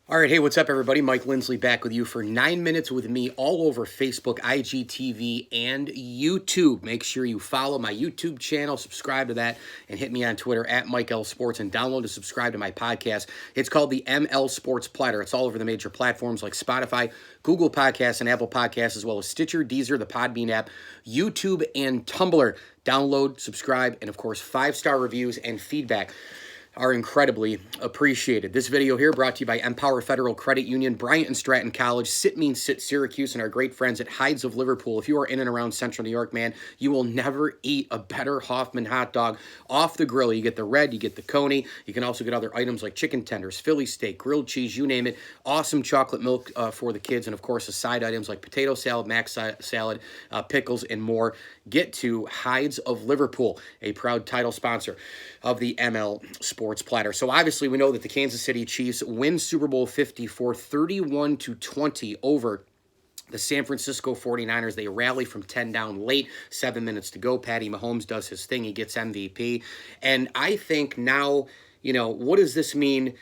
All right, hey, what's up, everybody? Mike Lindsley back with you for 9 minutes with me all over Facebook, IGTV, and YouTube. Make sure you follow my YouTube channel, subscribe to that, and hit me on Twitter at Mike L Sports, and download and subscribe to my podcast. It's called the ML Sports Platter. It's all over the major platforms like Spotify, Google Podcasts, and Apple Podcasts, as well as Stitcher, Deezer, the Podbean app, YouTube, and Tumblr. Download, subscribe, and of course, 5-star reviews and feedback are incredibly appreciated. This video here brought to you by Empower Federal Credit Union, Bryant and Stratton College, Sit Means Sit Syracuse, and our great friends at Heids of Liverpool. If you are in and around Central New York, man, you will never eat a better Hoffman hot dog off the grill. You get the red, you get the coney. You can also get other items like chicken tenders, Philly steak, grilled cheese, you name it. Awesome chocolate milk for the kids, and of course the side items like potato salad, mac salad, pickles, and more. Get to Heids of Liverpool, a proud title sponsor of the ML Sports Platter. So obviously we know that the Kansas City Chiefs win Super Bowl 54 31-20 over the San Francisco 49ers. They rally from 10 down late, 7 minutes to go. Patty Mahomes does his thing. He gets MVP. And I think now, what does this mean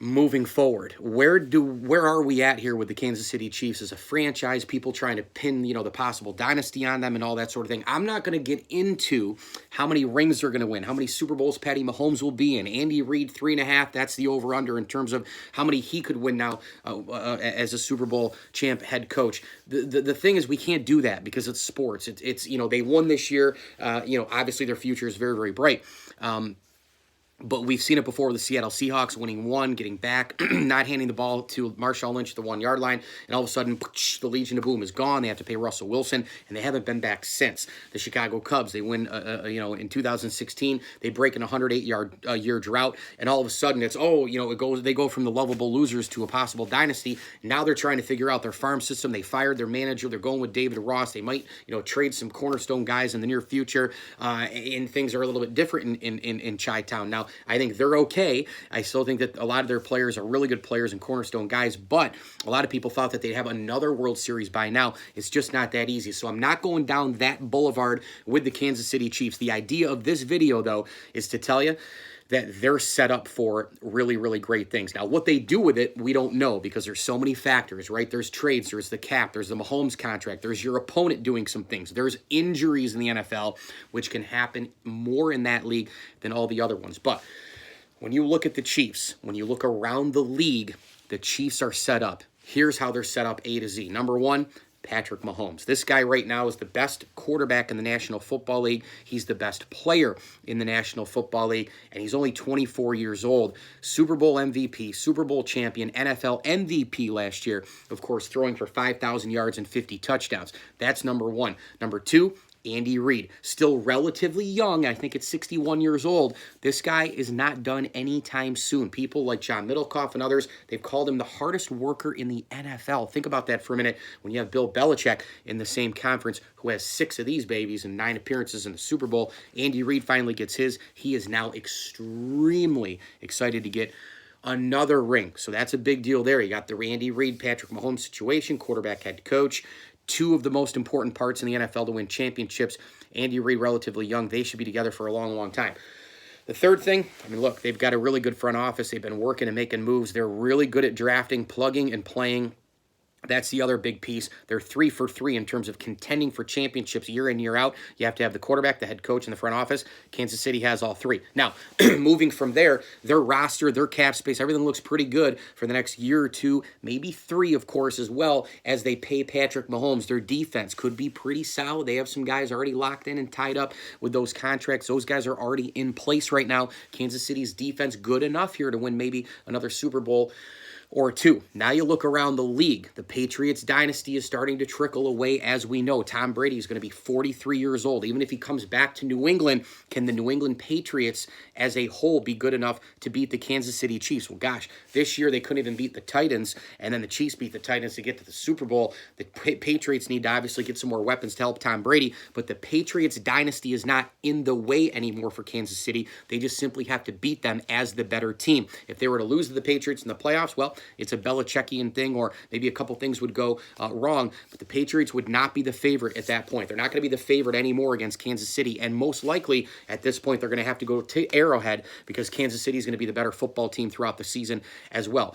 moving forward? Where are we at here with the Kansas City Chiefs as a franchise? People trying to pin, the possible dynasty on them and all that sort of thing. I'm not going to get into how many rings they're going to win, how many Super Bowls Patty Mahomes will be in. Andy Reid, 3.5. That's the over-under in terms of how many he could win now as a Super Bowl champ head coach. The thing is, we can't do that because it's sports. It's they won this year. Obviously their future is very, very bright. But we've seen it before with the Seattle Seahawks winning one, getting back, not handing the ball to Marshawn Lynch at the 1-yard line, and all of a sudden, the Legion of Boom is gone. They have to pay Russell Wilson, and they haven't been back since. The Chicago Cubs, they win, in 2016, they break an 108-year drought, and all of a sudden, they go from the lovable losers to a possible dynasty. Now they're trying to figure out their farm system. They fired their manager. They're going with David Ross. They might, trade some cornerstone guys in the near future, and things are a little bit different in Chi-Town. Now, I think they're okay. I still think that a lot of their players are really good players and cornerstone guys, but a lot of people thought that they'd have another World Series by now. It's just not that easy. So I'm not going down that boulevard with the Kansas City Chiefs. The idea of this video, though, is to tell you that they're set up for really, really great things. Now, what they do with it, we don't know because there's so many factors, right? There's trades, there's the cap, there's the Mahomes contract, there's your opponent doing some things. There's injuries in the NFL, which can happen more in that league than all the other ones. But when you look at the Chiefs, when you look around the league, the Chiefs are set up. Here's how they're set up A to Z. Number one, Patrick Mahomes. This guy right now is the best quarterback in the National Football League. He's the best player in the National Football League, and he's only 24 years old. Super Bowl MVP, Super Bowl champion, NFL MVP last year, of course, throwing for 5,000 yards and 50 touchdowns. That's number one. Number two, Andy Reid, still relatively young. I think it's 61 years old. This guy is not done anytime soon. People like John Middlecoff and others, they've called him the hardest worker in the NFL. Think about that for a minute when you have Bill Belichick in the same conference who has 6 of these babies and 9 appearances in the Super Bowl. Andy Reid finally gets his. He is now extremely excited to get another ring. So that's a big deal there. You got the Andy Reid, Patrick Mahomes situation, quarterback, head coach. 2 of the most important parts in the NFL to win championships. Andy Reid, relatively young. They should be together for a long, long time. The third thing, look, they've got a really good front office. They've been working and making moves. They're really good at drafting, plugging, and playing. That's the other big piece. They're 3 for 3 in terms of contending for championships year in, year out. You have to have the quarterback, the head coach, and the front office. Kansas City has all 3. Now, moving from there, their roster, their cap space, everything looks pretty good for the next year or 2, maybe 3, of course, as well, as they pay Patrick Mahomes. Their defense could be pretty solid. They have some guys already locked in and tied up with those contracts. Those guys are already in place right now. Kansas City's defense good enough here to win maybe another Super Bowl or 2. Now you look around the league. The Patriots dynasty is starting to trickle away, as we know. Tom Brady is going to be 43 years old. Even if he comes back to New England, can the New England Patriots as a whole be good enough to beat the Kansas City Chiefs? Well, gosh, this year they couldn't even beat the Titans, and then the Chiefs beat the Titans to get to the Super Bowl. The Patriots need to obviously get some more weapons to help Tom Brady, but the Patriots dynasty is not in the way anymore for Kansas City. They just simply have to beat them as the better team. If they were to lose to the Patriots in the playoffs, well, it's a Belichickian thing, or maybe a couple things would go wrong, but the Patriots would not be the favorite at that point. They're not going to be the favorite anymore against Kansas City, and most likely at this point they're going to have to go to Arrowhead because Kansas City is going to be the better football team throughout the season as well.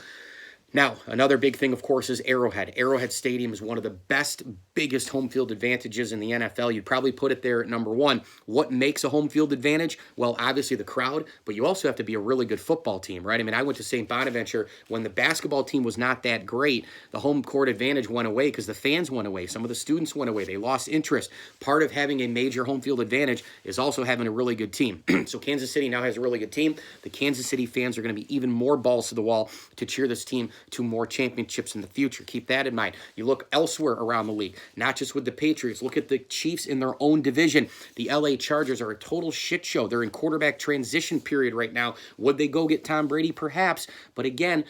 Now, another big thing, of course, is Arrowhead. Arrowhead Stadium is one of the best, biggest home field advantages in the NFL. You'd probably put it there at number one. What makes a home field advantage? Well, obviously the crowd, but you also have to be a really good football team, right? I mean, I went to St. Bonaventure when the basketball team was not that great. The home court advantage went away because the fans went away. Some of the students went away. They lost interest. Part of having a major home field advantage is also having a really good team. So Kansas City now has a really good team. The Kansas City fans are going to be even more balls to the wall to cheer this team to more championships in the future. Keep that in mind. You look elsewhere around the league, not just with the Patriots. Look at the Chiefs in their own division. The LA Chargers are a total shit show. They're in quarterback transition period right now. Would they go get Tom Brady? Perhaps. But again,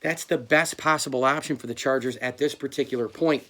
that's the best possible option for the Chargers at this particular point.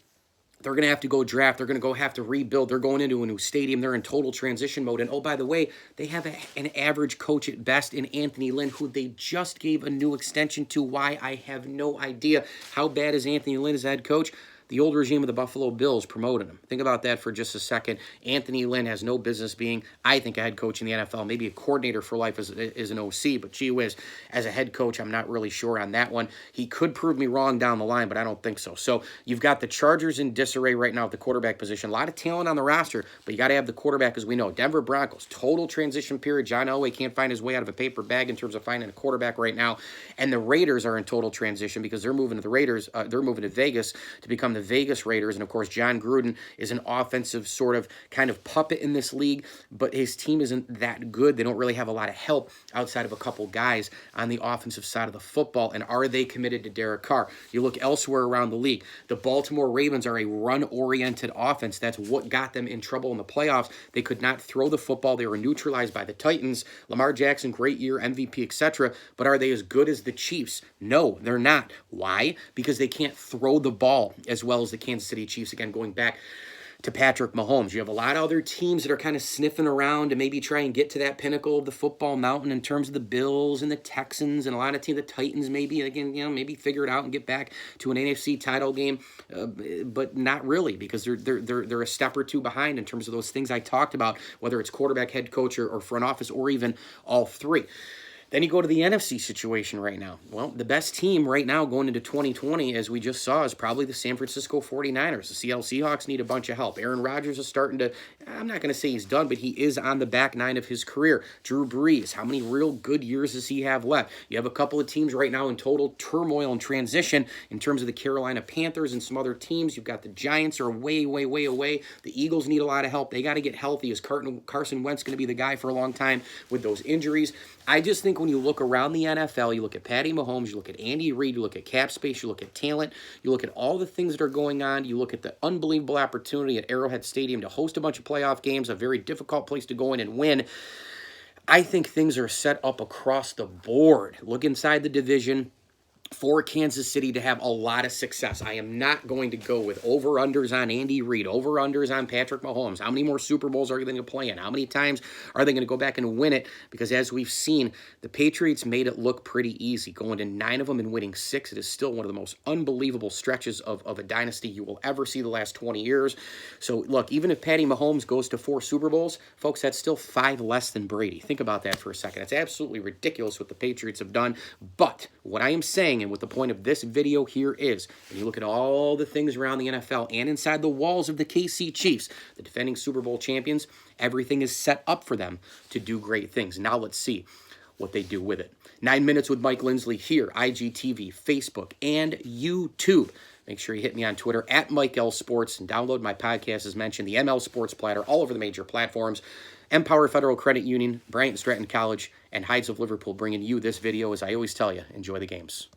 They're going to have to go draft. They're going to have to rebuild. They're going into a new stadium. They're in total transition mode. And, oh, by the way, they have an average coach at best in Anthony Lynn, who they just gave a new extension to. Why? I have no idea. How bad is Anthony Lynn as head coach? The old regime of the Buffalo Bills promoted him. Think about that for just a second. Anthony Lynn has no business being, I think, a head coach in the NFL, maybe a coordinator for life as an OC, but gee whiz, as a head coach, I'm not really sure on that one. He could prove me wrong down the line, but I don't think so. So you've got the Chargers in disarray right now at the quarterback position. A lot of talent on the roster, but you got to have the quarterback, as we know. Denver Broncos, total transition period. John Elway can't find his way out of a paper bag in terms of finding a quarterback right now. And the Raiders are in total transition because they're moving to the Raiders. They're moving to Vegas to become the Vegas Raiders. And, of course, John Gruden is an offensive sort of kind of puppet in this league, but his team isn't that good. They don't really have a lot of help outside of a couple guys on the offensive side of the football. And are they committed to Derek Carr? You look elsewhere around the league. The Baltimore Ravens are a run-oriented offense. That's what got them in trouble in the playoffs. They could not throw the football. They were neutralized by the Titans. Lamar Jackson, great year, MVP, etc. But are they as good as the Chiefs? No, they're not. Why? Because they can't throw the ball as well as the Kansas City Chiefs, again, going back to Patrick Mahomes. You have a lot of other teams that are kind of sniffing around to maybe try and get to that pinnacle of the football mountain in terms of the Bills and the Texans and a lot of teams, the Titans maybe, again, maybe figure it out and get back to an NFC title game, but not really, because they're a step or two behind in terms of those things I talked about, whether it's quarterback, head coach, or front office, or even all three. Then you go to the NFC situation right now. Well, the best team right now going into 2020, as we just saw, is probably the San Francisco 49ers. The Seattle Seahawks need a bunch of help. Aaron Rodgers is starting to, I'm not going to say he's done, but he is on the back nine of his career. Drew Brees, how many real good years does he have left? You have a couple of teams right now in total turmoil and transition in terms of the Carolina Panthers and some other teams. You've got the Giants are way, way, way away. The Eagles need a lot of help. They got to get healthy. Is Carson Wentz going to be the guy for a long time with those injuries? I just think when you look around the NFL, you look at Patty Mahomes, you look at Andy Reid, you look at cap space, you look at talent, you look at all the things that are going on, you look at the unbelievable opportunity at Arrowhead Stadium to host a bunch of playoff games, a very difficult place to go in and win. I think things are set up across the board. Look inside the division for Kansas City to have a lot of success. I am not going to go with over-unders on Andy Reid, over-unders on Patrick Mahomes. How many more Super Bowls are they going to play in? How many times are they going to go back and win it? Because as we've seen, the Patriots made it look pretty easy. Going to 9 of them and winning 6, it is still one of the most unbelievable stretches of a dynasty you will ever see the last 20 years. So, look, even if Patty Mahomes goes to 4 Super Bowls, folks, that's still 5 less than Brady. Think about that for a second. It's absolutely ridiculous what the Patriots have done. But what I am saying, and what the point of this video here is, when you look at all the things around the NFL and inside the walls of the KC Chiefs, the defending Super Bowl champions, everything is set up for them to do great things. Now let's see what they do with it. 9 Minutes with Mike Lindsley here, IGTV, Facebook, and YouTube. Make sure you hit me on Twitter at Mike L Sports and download my podcast, as mentioned, the ML Sports Platter, all over the major platforms. Empower Federal Credit Union, Bryant and Stratton College, and Heids of Liverpool bringing you this video. As I always tell you, enjoy the games.